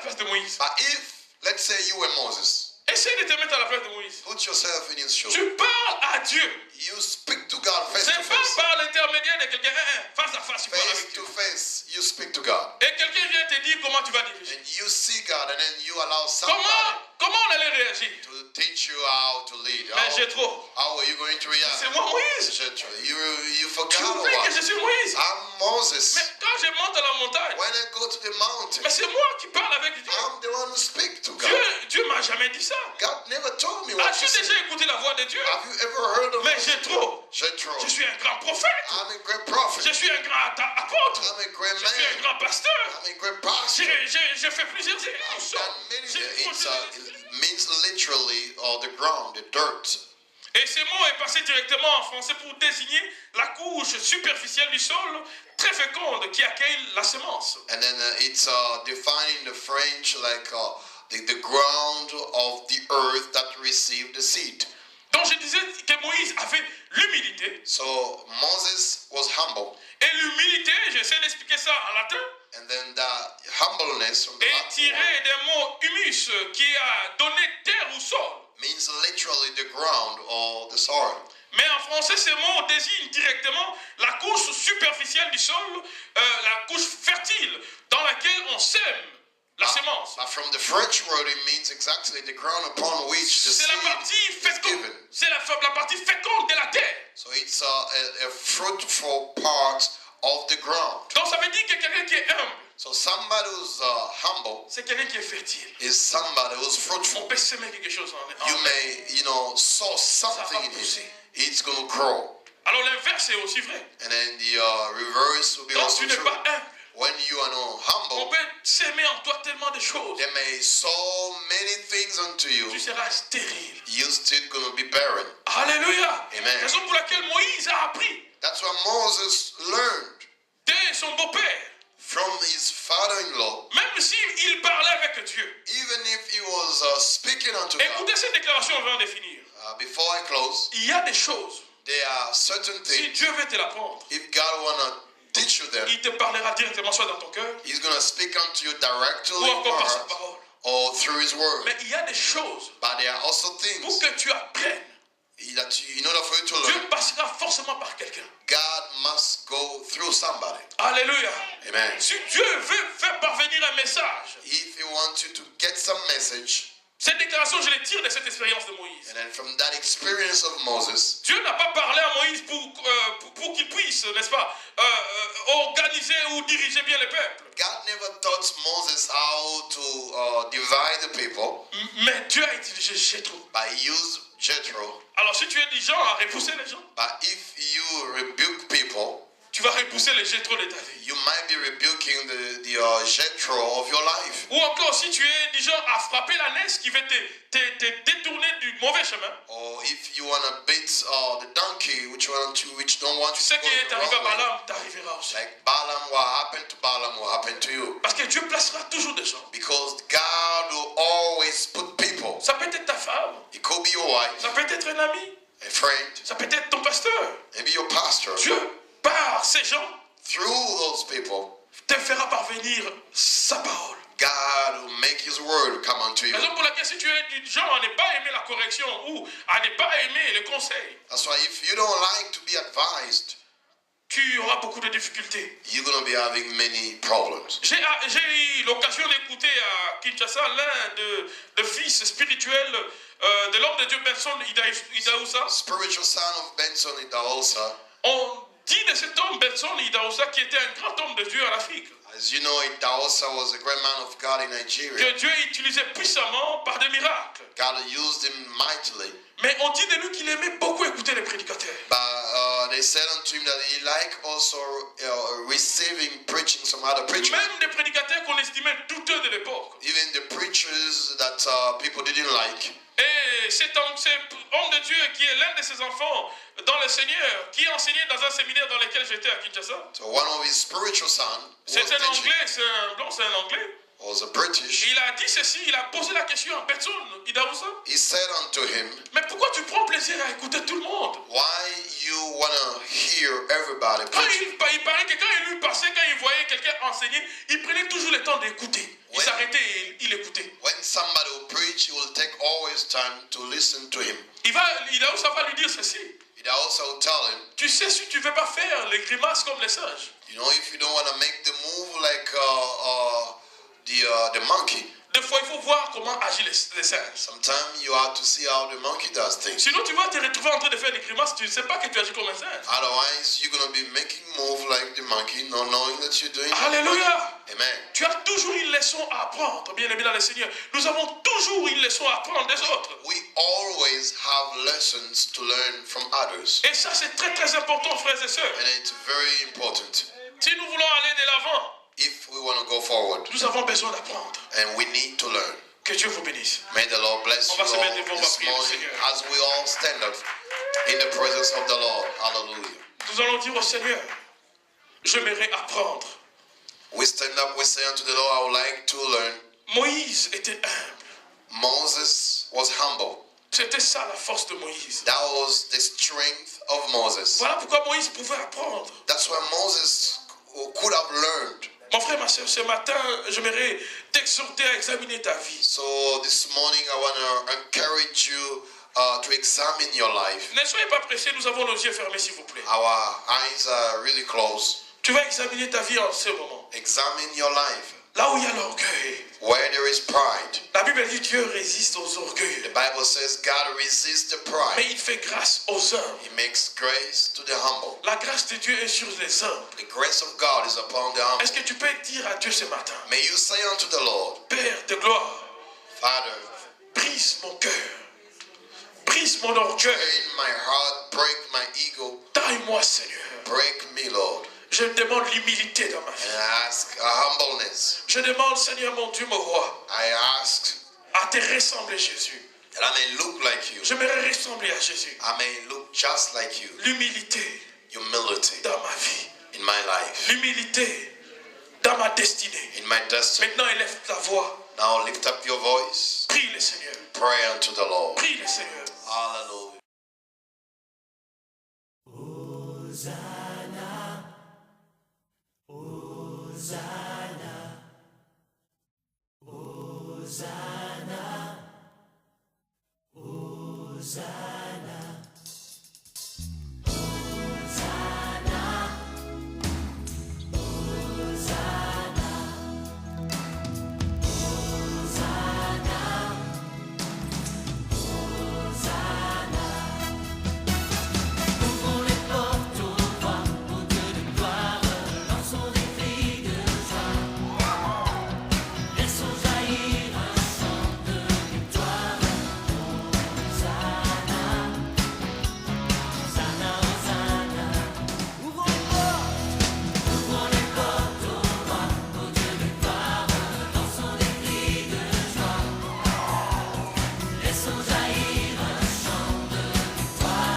place de Moïse. But if, let's say you were Moses, Essaye de te mettre à la place de Moïse. put yourself in his shoes. Tu parles à Dieu. You speak to God face C'est to pas face. par l'intermédiaire de quelqu'un. Face à face, tu parles Face avec to Dieu. face, you speak to God. Et quelqu'un vient te dire comment tu vas diriger. And you see God, and then you allow somebody Comment on allait réagir? to teach you how to lead. Mais Jétro, How are you going to react? c'est moi Moïse. Jethro, you Tu forgot oublie about que je suis Moïse. I'm Moses. Mais quand je monte à la montagne, When I go to the mountain, mais c'est moi qui parle avec Dieu. I'm the one who speak to God. Dieu m'a jamais dit ça. God never told me what As-tu to say. déjà écouté la voix de Dieu? Have you ever heard of Mais me? Jétro, Jethro, je suis un grand prophète. I'm a great prophet. Je suis un grand apôtre. I'm a great Je suis un man. grand pasteur. I'm a great pastor. J'ai fait plusieurs I've émissions. done many. J'ai posé It means literally the ground, the dirt. Et ce mot est passé directement en français pour désigner la couche superficielle du sol très féconde qui accueille la semence. And then it's defined in the French like the ground of the earth that received the seed. Donc je disais que Moïse avait l'humilité. So Moses was humble. Et l'humilité, j'essaie d'expliquer ça en latin, And then the humbleness from the est Latin tiré des mots humus qui a donné terre ou sol. means literally the ground or the soil. Mais en français, ce mot désigne directement la couche superficielle du sol, la couche fertile dans laquelle on sème la sémence. But from the French word, it means exactly the ground upon which the C'est la seed partie is féconde. given. C'est la partie féconde de la terre. So it's a fruitful part of the ground. Donc ça veut dire que quelqu'un qui est humble, So somebody who's humble c'est quelqu'un qui est fertile. is somebody who's On fruitful. peut semer quelque chose en You may, sow something in it. It's going to grow. Alors l'inverse est aussi vrai. And then the reverse will be Quand also tu n'es true. pas humble, When you are not on humble, peut s'aimer en toi tellement de choses. they may sow many things unto Tu you. seras stérile. You're still going to be barren. Alléluia. Amen. Raison pour laquelle Moïse a appris That's what Moses learned de son beau-père. from his father-in-law. Même s'il parlait avec Dieu. Even if he was speaking unto God. Écoutez cette déclaration avant de finir. Before I close, Il y a des choses. there are certain Si things. Dieu veut te l'apprendre, If God wanna teach you them, il te parlera directement soit dans ton cœur He's gonna speak unto you directly ou in encore your par sa heart parole. or through His word. Mais il y a des choses But there are also pour things que tu apprennes. that in order for you to Dieu learn, passera forcément par quelqu'un. God must go through somebody. Alléluia. Amen. Si Dieu veut faire parvenir un message, If He wants you to get some message, cette déclaration, je les tire de cette expérience de Moïse. and then from that experience of Moses, Dieu n'a pas parlé à Moïse pour qu'il puisse, n'est-ce pas, organiser ou diriger bien le peuple. God never taught Moses how to divide the people, Mais Dieu a utilisé Jétro. but He used Jethro. Alors si tu es du genre à repousser les gens, But if you rebuke people, tu vas repousser les Jétro de ta vie. you might be rebuking the Jethro of your life. Ou encore si tu es du genre à frapper la naisse qui veut te détourner du mauvais chemin. Or if you want to beat the donkey, which don't want Ce you to qui est go arrivé the à wrong way. Balaam t'arrivera aussi. Like Balaam, what happened to Balaam will happen to you. Parce que Dieu placera toujours des gens. Because God will always put people. Ça peut être ta femme, It could be your wife, ça peut être un ami, a friend, ça peut être ton pasteur. maybe your pastor. Dieu, par ces gens, Through those people, te fera parvenir sa parole. God will make His word come unto you. Raison pour laquelle si tu es du genre à ne pas aimer la correction ou à ne pas aimer le conseil, That's why if you don't like to be advised, tu auras beaucoup de difficultés. you're going to be having many problems. J'ai eu l'occasion d'écouter à Kinshasa l'un des fils spirituels de l'homme de Dieu Benson Idaoussa. Spiritual son of Benson Idahosa. On dit de cet homme Benson Idaoussa qui était un grand homme de Dieu en Afrique, As you know, Idahosa was a great man of God in Nigeria. que Dieu utilisait puissamment par des miracles. God used him mightily. Mais on dit de lui qu'il aimait beaucoup écouter les prédicateurs. But they said unto him that he liked also receiving preaching some other preachers. Même des prédicateurs qu'on estimait douteux de l'époque. Even the preachers that people didn't like. Et cet homme de Dieu qui est l'un de ses enfants dans le Seigneur, qui enseignait dans un séminaire dans lequel j'étais à Kinshasa. So one of his spiritual sons C'est un anglais, c'est un blanc, c'est un anglais. was a British. Il a dit ceci, il a posé la question à personne. Idausa, He said unto him, mais pourquoi tu prends plaisir à écouter tout le monde? why you want to hear everybody Quand preach? il paraît que quand il lui passait, quand il voyait quelqu'un enseigner, il prenait toujours le temps d'écouter. Il Ouais. s'arrêtait et il écoutait. When somebody will preach, he will take always time to listen to him. Idausa va lui dire ceci. He also tell him, Tu sais, si tu ne veux pas faire les grimaces comme les singes, you know, if you don't want to make the move like the monkey, des fois il faut voir comment agissent les singes. sometimes you have to see how the monkey does things. Sinon, tu vas te retrouver en train de faire des grimaces, tu ne sais pas que tu agis comme un singe. Otherwise, you're going to be making move like the monkey, not knowing that you're doing it. Alléluia. Amen. Tu as toujours une leçon à apprendre, bien aimé dans le Seigneur. Nous avons toujours une leçon à apprendre des autres. We always have lessons to learn from others. Et ça, c'est très très important, frères et sœurs. And it's very important. Si nous voulons aller de l'avant, If we want to go forward, nous avons besoin d'apprendre. and we need to learn. Que Dieu vous bénisse. May the Lord bless On you va se mettre devant, all on va this prier le morning Seigneur. as we all stand up in the presence of the Lord. Hallelujah. Nous allons dire au Seigneur, j'aimerais apprendre. We stand up, we say unto the Lord, I would like to learn. Moïse était humble. Moses was humble. C'était ça la force de Moïse. That was the strength of Moses. Voilà pourquoi Moïse pouvait apprendre. That's why Moses could have learned. Mon frère, ma soeur, ce matin, j'aimerais t'exhorter à examiner ta vie. So this morning I want to encourage you to examine your life. Ne soyez pas pressés, nous avons nos yeux fermés, s'il vous plaît. Our eyes are really closed. Tu vas examiner ta vie en ce moment. Examine your life. Là où il y a l'orgueil. Where there is pride. La Bible dit Dieu résiste aux The orgueilleux. Bible says God resists the Mais pride. il fait grâce aux humbles. He makes grace to the humble. La grâce de Dieu est sur les humbles. The grace of God is upon the humble. Est-ce que tu peux dire à Dieu ce matin, May you say unto the Lord, Père de gloire, Father, brise mon cœur, brise mon orgueil, in my heart, break my ego, taille-moi Seigneur. break me, Lord. Je demande l'humilité dans ma vie. And I ask a humbleness. Je demande Seigneur mon Dieu, mon roi, I ask à te ressembler Jésus. that I may look like you. J'aimerais ressembler à Jésus. I may look just like you. L'humilité Humility dans ma vie. in my life, L'humilité dans ma destinée. in my destiny. Maintenant, élève ta voix. Now lift up your voice. Prie le Seigneur. Pray unto the Lord. Prie le Seigneur. Hallelujah. Hosanna, Hosanna.